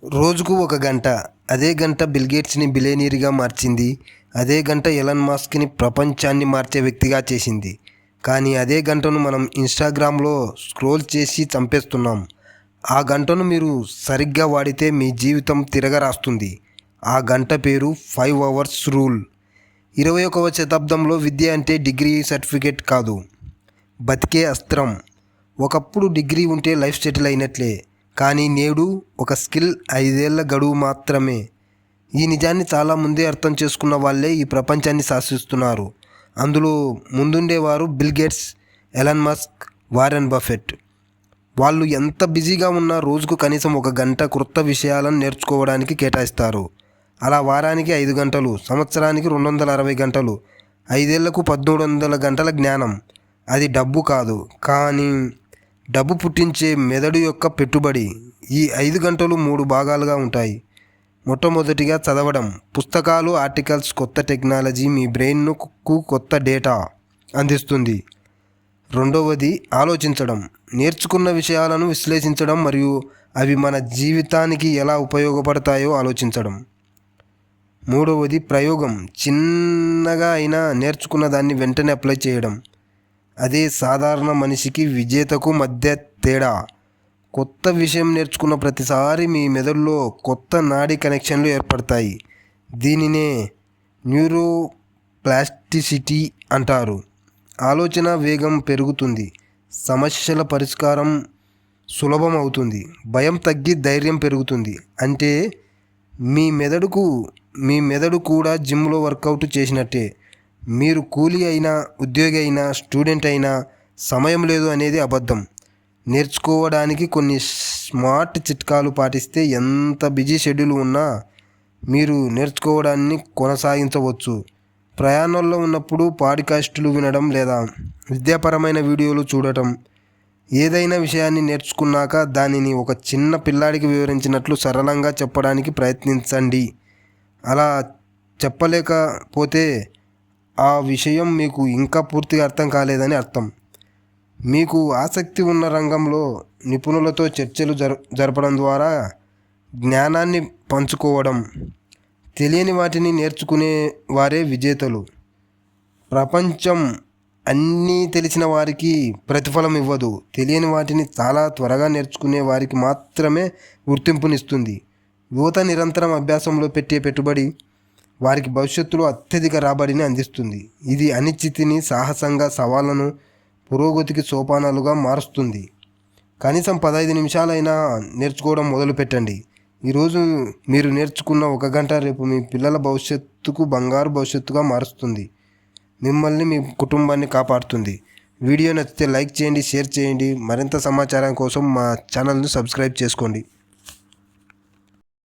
రోజుకు ఒక గంట. అదే గంట బిల్ గేట్స్ని బిలియనీర్గా మార్చింది. అదే గంట ఎలాన్ మస్క్ని ప్రపంచాన్ని మార్చే వ్యక్తిగా చేసింది. కానీ అదే గంటను మనం ఇన్స్టాగ్రామ్లో స్క్రోల్ చేసి చంపేస్తున్నాం. ఆ గంటను మీరు సరిగ్గా వాడితే మీ జీవితం తిరగరాస్తుంది. ఆ గంట పేరు 5 అవర్స్ రూల్. 21వ శతాబ్దంలో విద్య అంటే డిగ్రీ సర్టిఫికేట్ కాదు, బతికే అస్త్రం. ఒకప్పుడు డిగ్రీ ఉంటే లైఫ్ సెటిల్ అయినట్లే. కానీ నేడు ఒక స్కిల్ 5 ఏళ్ల గడువు మాత్రమే. ఈ నిజాన్ని చాలా ముందే అర్థం చేసుకున్న వాళ్ళే ఈ ప్రపంచాన్ని శాసిస్తున్నారు. అందులో ముందుండేవారు Bill Gates, Elon Musk, Warren Buffett. వాళ్ళు ఎంత బిజీగా ఉన్నా రోజుకు కనీసం ఒక గంట కొత్త విషయాలను నేర్చుకోవడానికి కేటాయిస్తారు. అలా వారానికి 5 గంటలు, సంవత్సరానికి 260 గంటలు, 5 ఏళ్లకు 1300 గంటల జ్ఞానం. అది డబ్బు కాదు, కానీ డబ్బు పుట్టించే మెదడు యొక్క పెట్టుబడి. ఈ 5 గంటలు 3 భాగాలుగా ఉంటాయి. మొట్టమొదటిగా చదవడం. పుస్తకాలు, ఆర్టికల్స్, కొత్త టెక్నాలజీ మీ బ్రెయిన్కు కొత్త డేటా అందిస్తుంది. రెండవది ఆలోచించడం. నేర్చుకున్న విషయాలను విశ్లేషించడం మరియు అవి మన జీవితానికి ఎలా ఉపయోగపడతాయో ఆలోచించడం. మూడవది ప్రయోగం. చిన్నగా అయినా నేర్చుకున్న దాన్ని వెంటనే అప్లై చేయడం. అదే సాధారణ మనిషికి విజేతకు మధ్య తేడా. కొత్త విషయం నేర్చుకున్న ప్రతిసారి మీ మెదడులో కొత్త నాడీ కనెక్షన్లు ఏర్పడతాయి. దీనినే న్యూరో ప్లాస్టిసిటీ అంటారు. ఆలోచన వేగం పెరుగుతుంది, సమస్యల పరిష్కారం సులభం అవుతుంది, భయం తగ్గి ధైర్యం పెరుగుతుంది. అంటే మీ మెదడు కూడా జిమ్లో వర్కౌట్ చేసినట్టే. మీరు కూలీ అయినా, ఉద్యోగి అయినా, స్టూడెంట్ అయినా సమయం లేదు అనేది అబద్ధం. నేర్చుకోవడానికి కొన్ని స్మార్ట్ చిట్కాలు పాటిస్తే ఎంత బిజీ షెడ్యూల్ ఉన్నా మీరు నేర్చుకోవడాన్ని కొనసాగించవచ్చు. ప్రయాణంలో ఉన్నప్పుడు పాడ్కాస్టులు వినడం లేదా విద్యాపరమైన వీడియోలు చూడటం. ఏదైనా విషయాన్ని నేర్చుకున్నాక దానిని ఒక చిన్న పిల్లాడికి వివరించినట్లు సరళంగా చెప్పడానికి ప్రయత్నించండి. అలా చెప్పలేకపోతే ఆ విషయం మీకు ఇంకా పూర్తిగా అర్థం కాలేదని అర్థం. మీకు ఆసక్తి ఉన్న రంగంలో నిపుణులతో చర్చలు జరపడం ద్వారా జ్ఞానాన్ని పంచుకోవడం. తెలియని వాటిని నేర్చుకునే వారే విజేతలు. ప్రపంచం అన్నీ తెలిసిన వారికి ప్రతిఫలం ఇవ్వదు. తెలియని వాటిని చాలా త్వరగా నేర్చుకునే వారికి మాత్రమే గుర్తింపునిస్తుంది. యువత నిరంతరం అభ్యాసంలో పెట్టే పెట్టుబడి వారికి భవిష్యత్తులో అత్యధిక రాబడిని అందిస్తుంది. ఇది అనిశ్చితిని సాహసంగా, సవాళ్లను పురోగతికి సోపానాలుగా మారుస్తుంది. కనీసం 15 నిమిషాలైనా నేర్చుకోవడం మొదలుపెట్టండి. ఈరోజు మీరు నేర్చుకున్న ఒక గంట రేపు మీ పిల్లల భవిష్యత్తుకు బంగారు భవిష్యత్తుగా మారుస్తుంది. మిమ్మల్ని, మీ కుటుంబాన్ని కాపాడుతుంది. వీడియో నచ్చితే లైక్ చేయండి, షేర్ చేయండి. మరింత సమాచారం కోసం మా ఛానల్ను సబ్స్క్రైబ్ చేసుకోండి.